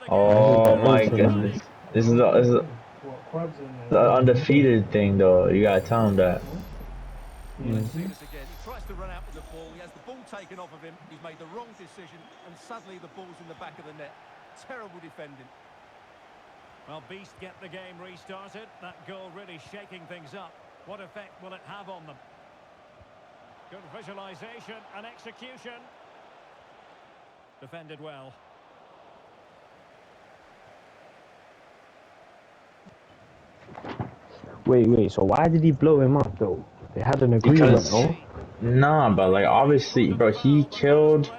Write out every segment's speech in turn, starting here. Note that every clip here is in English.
Oh my goodness. This is the undefeated thing though. You gotta tell him that. Well, let's see this again. He tries to run out with the ball. He has the ball taken off of him. He's made the wrong decision, and suddenly the ball's in the back of the net. Terrible defending. Well, Beast get the game restarted. That goal really shaking things up. What effect will it have on them? Good visualization and execution. Defended well. Wait. So why did he blow him up though? They had an agreement, Because no? nah, but like obviously, bro, he killed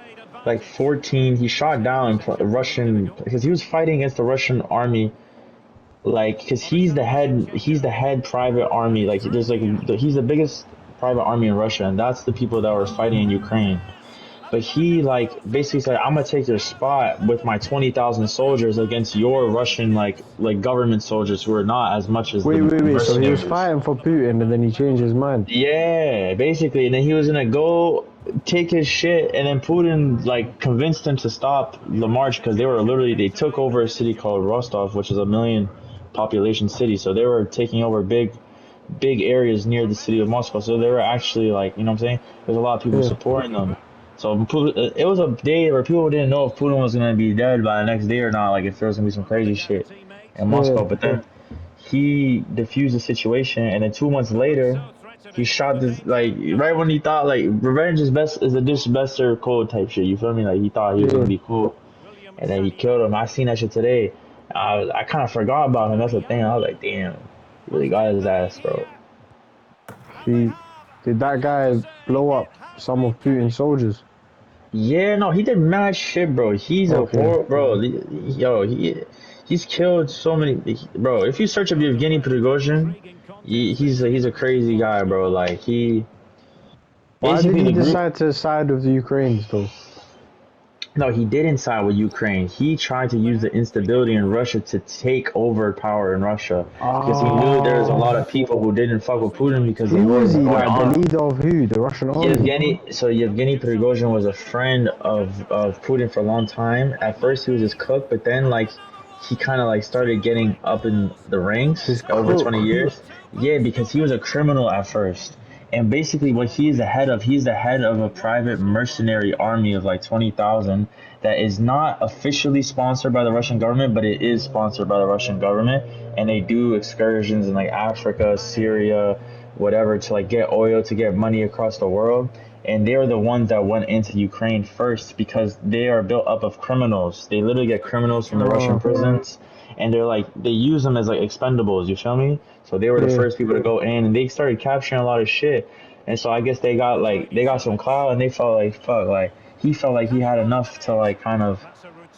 like 14. He shot down Russian because he was fighting against the Russian army. Like, because he's the head private army. Like, there's like he's the biggest private army in Russia, and that's the people that were fighting in Ukraine. But he like basically said, "I'm gonna take your spot with my 20,000 soldiers against your Russian like government soldiers who are not as much as the Wait. So he was mercenaries." fighting for Putin and then he changed his mind. Yeah, basically, and then he was gonna go take his shit, and then Putin like convinced him to stop the march because they took over a city called Rostov, which is a million population city. So they were taking over big areas near the city of Moscow. So they were actually like, you know what I'm saying? There's a lot of people Yeah. supporting them. So it was a day where people didn't know if Putin was gonna be dead by the next day or not. Like if there was gonna be some crazy shit in Moscow, Yeah. but then he diffused the situation, and then 2 months later, he shot this like right when he thought like revenge is a dish best served cold type shit. You feel me? Like he thought he was gonna Yeah. be cool, and then he killed him. I seen that shit today. I kind of forgot about him. That's the thing. I was like, damn, he really got his ass, bro. See, did that guy blow up some of Putin's soldiers? Yeah, no, he did mad shit, bro. He's a Okay. horror, bro. Yo, he's killed so many, bro. If you search up Yevgeny Prigozhin, he's a crazy guy, bro. Like he Why did basically he the group. decide to side with the Ukrainians though? No, he didn't side with Ukraine. He tried to use the instability in Russia to take over power in Russia because he knew there was a lot Oh, of people who didn't fuck with Putin because the who war was was he? going Like the on. leader of who? The Russian army? Yevgeny Prigozhin was a friend of Putin for a long time. At first he was his cook, but then like he kind of like started getting up in the ranks His over 20 cook. years. Yeah, because he was a criminal at first. And basically what he's the head of a private mercenary army of like 20,000 that is not officially sponsored by the Russian government, but it is sponsored by the Russian government, and they do excursions in like Africa, Syria, whatever, to like get oil, to get money across the world. And they are the ones that went into Ukraine first because they are built up of criminals. They literally get criminals from the Russian Oh, prisons, and they use them as like expendables. You feel me? So they were the yeah. first people to go in, and they started capturing a lot of shit. And so I guess they got some clout, and they felt like fuck, like he felt like he had enough to like kind of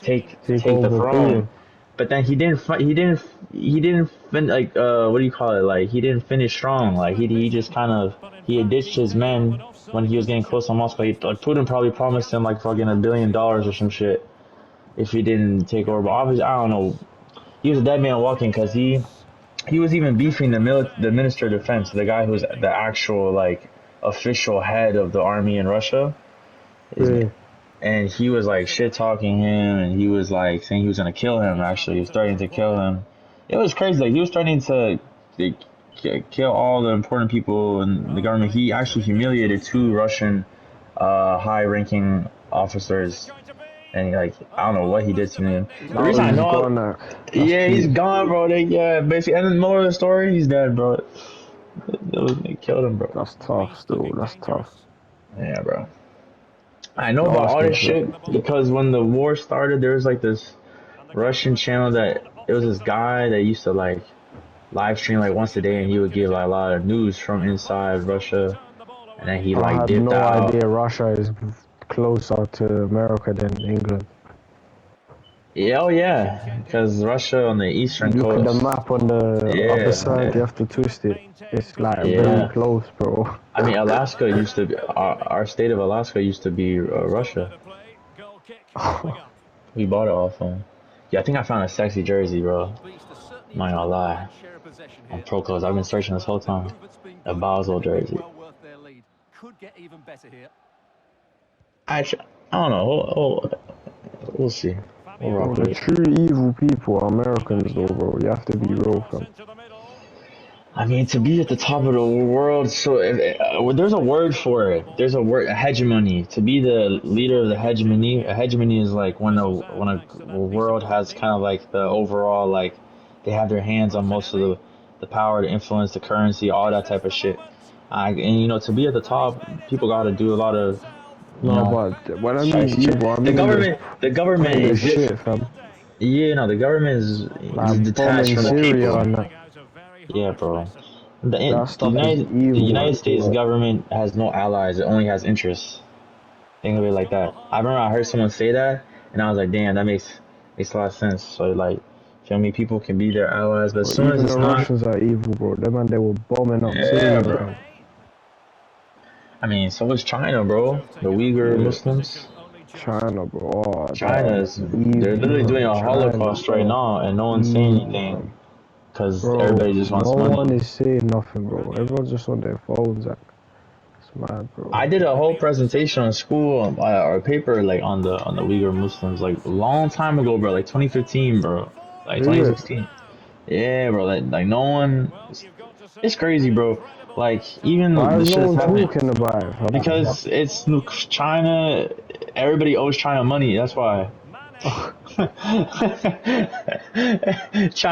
Take take the over throne. Putin. But then like what do you call it? Like he didn't finish strong. Like he just kind of he had ditched his men when he was getting close to Moscow. Like Putin probably promised him like fucking $1 billion or some shit if he didn't take over. But obviously I don't know. He was a dead man walking because he was even beefing the minister of defense, the guy who's the actual like official head of the army in Russia. His Yeah. and he was like shit talking him, and he was like saying he was gonna kill him. Actually, he was threatening to kill him. It was crazy. Like he was threatening to like, kill all the important people in the government. He actually humiliated two Russian high-ranking officers, and like I don't know what he did to them. The Now reason I he's know, gone now. That's yeah, he's peak. gone, bro. Yeah, basically, and then more of the story, he's dead, bro. They killed him, bro. That's tough still. That's tough. Yeah, bro. I know about That's all this good though. shit because when the war started, there was like this Russian channel that it was this guy that used to like live stream like once a day, and he would give like a lot of news from inside Russia, and then he I like had dipped no out. idea Russia is closer to America than England. Yeah, oh yeah, because Russia on the eastern Look at the coast. map on the other Yeah, side. You yeah, have to twist it. It's like very yeah. close, bro. I mean, Alaska used to be our state of Alaska used to be Russia. We bought it off them. Yeah, I think I found a sexy jersey, bro. Well, Beast are certainly I'm not enjoying gonna the lie. lion's share of possession On here. Pro They're Clothes, I've been searching this confident. whole The time. movement's been A good, Basel and it could be jersey. well worth their lead. Could get even better here. Actually, I don't know. We'll see. We'll Bro, rock the with it. true evil people are Americans, though, bro. You have to be real, fam. I mean, to be at the top of the world, so there's a word for it. There's a word, hegemony. To be the leader of the hegemony, a hegemony is like when a world has kind of like the overall like they have their hands on most of the power to influence the currency, all that type of shit. And to be at the top, people got to do a lot of you No, know but when I mean shiesty shit. evil, I The mean the government kind of is different. shit, fam. Yeah, no, the government is Like detached bombing from the Syria people. and that. Yeah, bro. The, That the stuff is United the evil. United States government has no allies. It only has interests. Think of it like that. I remember I heard someone say that, and I was like, damn, that makes a lot of sense. So like, feel me? People can be their allies, but as But soon as even it's the not, Russians are evil, bro. Them man, they were bombing up yeah, Syria, bro. fam. I mean, so is China, bro. The Uyghur Yeah, Muslims. China, bro. Oh, China that is they're literally doing evil. a China, Holocaust right now, and no one's saying evil, anything fam. because Bro, everybody just no wants one money. is saying nothing, bro. Everyone's just on their phones. Like, it's mad, bro. I did a whole presentation in school or a paper like on the Uyghur Muslims like a long time ago, bro. Like 2015, bro. Like Is it? 2016. Yeah, bro. Like no one. It's crazy, bro. Like Why even is the no shit that's one happening talking about it, fam? because it's China. Everybody owes China money. That's why.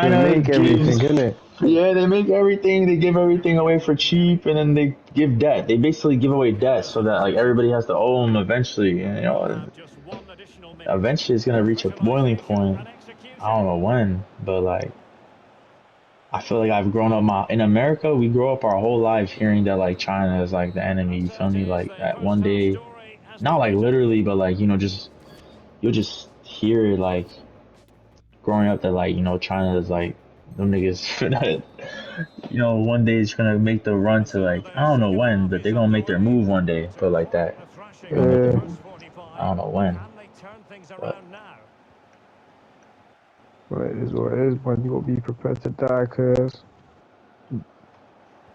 They China make gives. everything, innit? Yeah, they make everything. They give everything away for cheap, and then they give debt. They basically give away debt so that like everybody has to owe them eventually. And, eventually it's gonna reach a boiling point. I don't know when, but like I feel like I've grown up in America. We grow up our whole lives hearing that like China is like the enemy. You feel me? Like that one day, not like literally, but like just you'll just hear it like growing up that like China is like them niggas. One day it's gonna make the run to like I don't know when, but they're gonna make their move one day. Put it like that. They're gonna make their Yeah, move. I don't know when, but but it is what it is, man. You gotta be prepared to die, cuz.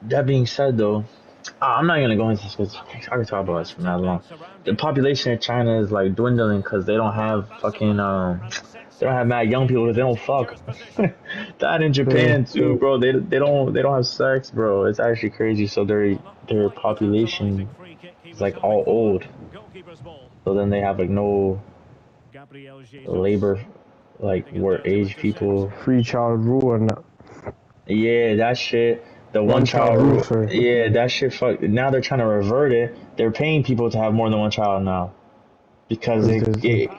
that being said, though, I'm not gonna go into this because I can talk about this for that long. The population of China is like dwindling because they don't have fucking they don't have mad young people because they don't fuck. That in Yeah, Japan too, bro. They don't have sex, bro. It's actually crazy. So their population is like all old. So then they have like no labor, like work age people. free child rule and that. Yeah, that shit. The one One child child rule, rule. sorry. Yeah, that shit. Fuck. Now they're trying to revert it. They're paying people to have more than one child now because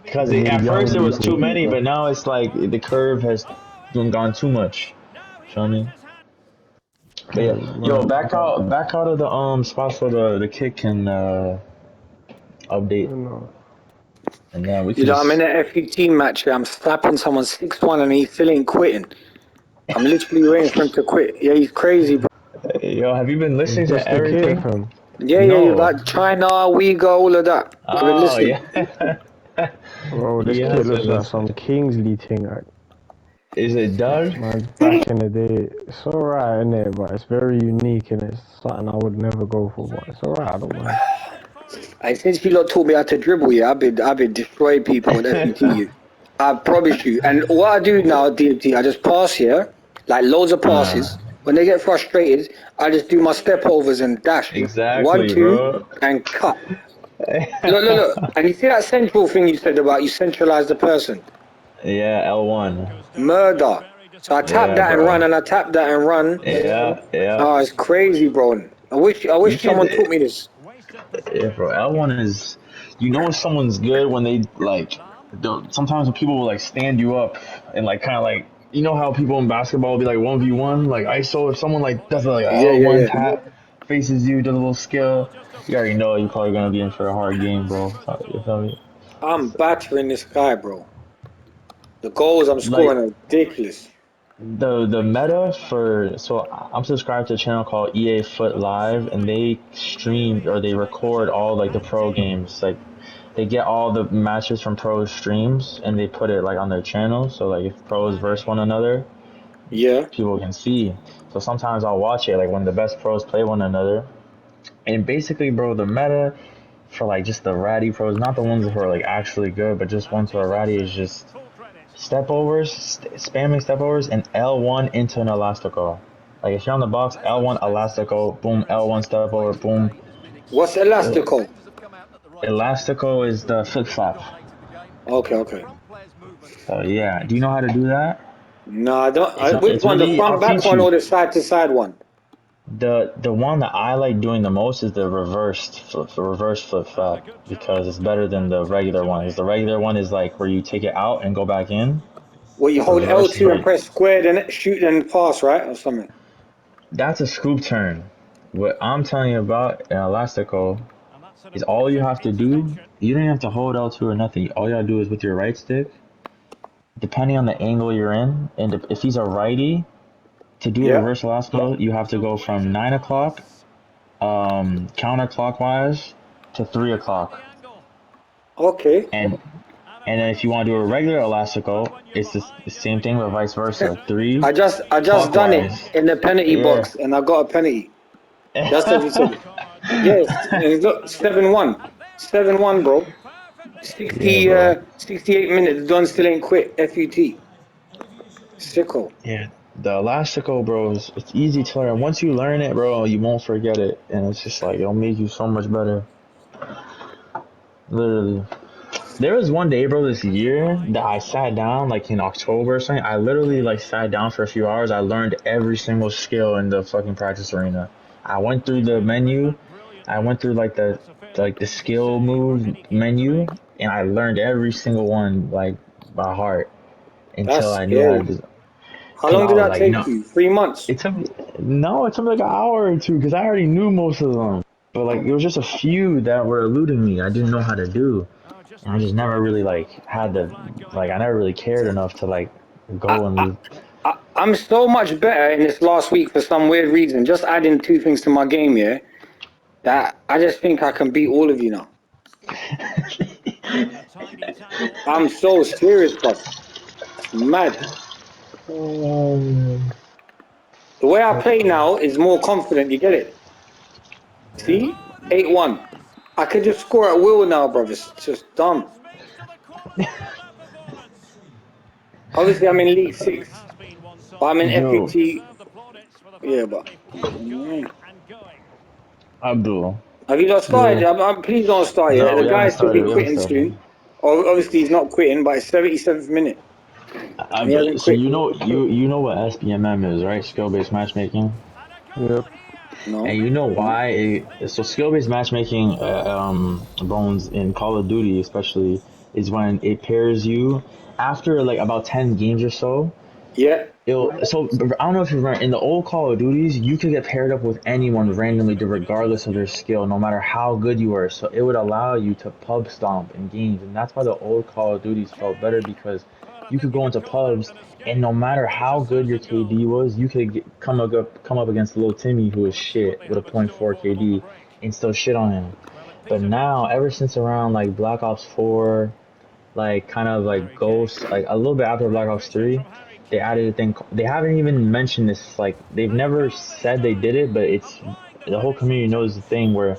Because they at need young first it was too people. many, but now it's like the curve has gone too much. Feel me? But yeah, It's yo, mad. back out of the spot so the kid can update, You know. and then we You could know, I'm in just. an FUT match. I'm slapping someone 6-1 and he still ain't quitting. I'm literally waiting for him to quit. Yeah, he's crazy, bro. Yo, have you been listening It's to just the kid, everything? fam. Yeah, No. like China, Uyghur, all of that. I've been Oh listening. yeah. Bro, this You kid have to looks like some listen. Kingsley thing. Like, Is it Doug? man's back in the day. It's alright, innit? But it's very unique and it's something I would never go for. But it's alright, I don't mind. And since you lot taught me how to dribble, yeah, I've been destroying people in FUT. I promise you. And what I do now, DMT, I just pass here, like loads of passes. When they get frustrated, I just do my step overs and dash. One, Exactly, two, bro. and cut. Look. And you see that central thing you said about you centralize the person? Yeah, L1. Murder. So I tap Yeah, that and run bro. and I tap that and run. Yeah. Oh, it's crazy, bro. I You wish could, someone taught me this. yeah, bro. L1 is, if someone's good when they like. Sometimes when people will like stand you up and like kind of like, how people in basketball will be like 1v1, like ISO. If someone like does like a L1 Yeah. tap, faces you, does a little skill, you already know you're probably gonna be in for a hard game, bro. So, you feel me? I'm battering this guy, bro. The goals I'm Like scoring are ridiculous. the meta for I'm subscribed to a channel called EA FUT Live, and they stream or they record all like the pro games. Like they get all the matches from pro streams and they put it like on their channel. So like if pros verse one another, Yeah. people can see. So sometimes I'll watch it like when the best pros play one another. And basically, bro, the meta for like just the ratty pros, not the ones who are like actually good, but just ones who are ratty is just step overs, spamming step overs, and L1 into an elastico. Like if you're on the box, L1 elastico, boom, L1 step over, boom. What's elastical? Elastico is the flip flop. Okay, okay. So yeah, do you know how to do that? No, I don't. Which It's one? The really. front I'll back teach one you. or the side to side one? The one that I like doing the most is the reverse flip flop because it's better than the regular one. Because the regular one is like where you take it out and go back in. Where you The hold reverse is L2 and like press square, then shoot and pass, right, or something. that's a scoop turn. What I'm telling you about in Elastico And that's an is all you important have to do. intervention. You don't have to hold L2 or nothing. All you gotta do is with your right stick, depending on the angle you're in, and if he's a righty, to do a Yeah. reverse Elastico, you have to go from 9 o'clock counterclockwise to 3 o'clock. Okay. And then if you want to do a regular elastico, it's the same thing but vice versa. Three I just done it clockwise. in the penalty Yeah. box and I got a penalty. Just as you said it. Yes, and look, 7-1. 7-1, bro. Yeah, 60 bro. 68 minutes, Don still ain't quit. FUT. Sicko. Yeah. The elastico, bro, it's easy to learn. Once you learn it, bro, you won't forget it. And it's just like, it'll make you so much better. Literally. There was one day, bro, this year that I sat down, like in October or something. I literally like sat down for a few hours. I learned every single skill in the fucking practice arena. I went through the menu. I went through like the skill move menu, and I learned every single one like by heart That's until I knew how to scary. do. How Cause long I did was that like, take you? 3 months. it took me no, it took me like an hour or two because I already knew most of them. But like, it was just a few that were eluding me. I didn't know how to do. And I just never really like had the like I never really cared enough to like I, go I, and I'm so much better in this last week for some weird reason. Just adding two things to my game, yeah. That I just think I can beat all of you now. I'm so serious, bro. It's mad. um, The way I play now is more confident. You get it? See, 8-1. I could just score at will now, bro. It's just dumb. Obviously, I'm in League Six, but I'm in yo, FUT. Yeah, but Abdul. have you not started? Yeah. Please don't start yet. No, The we haven't guy should started. be We haven't quitting started. soon. Obviously, he's not quitting, but it's 77th minute. And he hasn't So quit. you know what SBMM is, right? Skill based matchmaking. Yep. No. And you know why? So skill-based matchmaking, Bones in Call of Duty especially, is when it pairs you after like about 10 games or so. Yeah. So I don't know if you remember in the old Call of Duties, you could get paired up with anyone randomly, regardless of their skill, no matter how good you were. So it would allow you to pub stomp in games, and that's why the old Call of Duties felt better because you could go into pubs, and no matter how good your KD was, you could come up against little Timmy who is shit with a point 0.4 KD and still shit on him. But now, ever since around like Black Ops 4, like kind of like Ghost, like a little bit after Black Ops 3, they added a thing. They haven't even mentioned this. Like they've never said they did it, but it's the whole community knows the thing where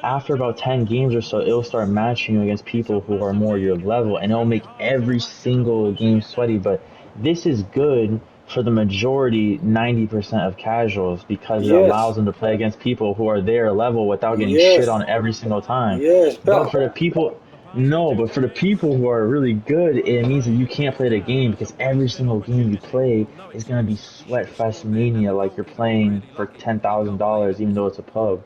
after about 10 games or so, it'll start matching you against people who are more your level, and it'll make every single game sweaty. But this is good for the majority, 90% of casuals, because it allows Yes. them to play against people who are their level without getting shit Yes. on every single time. Yes. But Better. for the people, no, but for the people who are really good, it means that you can't play the game because every single game you play is gonna be sweat fest mania, like you're playing for $10,000, even though it's a pub.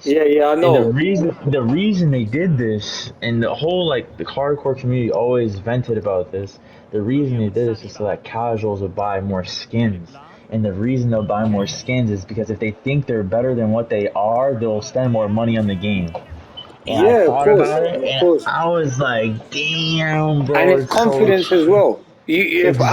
Yeah. Yeah. I And the know. reason the reason they did this, and the whole like the hardcore community always vented about this, the reason they did this is so that casuals would buy more skins. And the reason they'll buy more skins is because if they think they're better than what they are, they'll spend more money on the game. And I Yeah. Of thought course. about it, Of and course. I was like, "Damn, And bro, it's it's so confidence as well. You, if the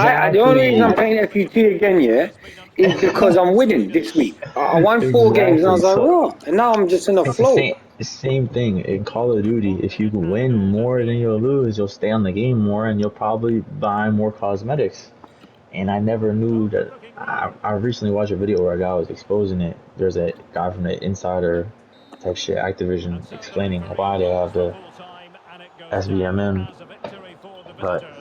only reason exactly, I'm playing FUT again, yeah, is because I'm winning this week. I won 4 games and I exactly." was like, So raw. And now I'm just in a it's the flow. same thing in Call of Duty. If you win more than you'll lose, you'll stay on the game more, and you'll probably buy more cosmetics. And I never knew that. I recently watched a video where a guy was exposing it. There's a guy from the insider type shit Activision explaining why they have the SBMM, but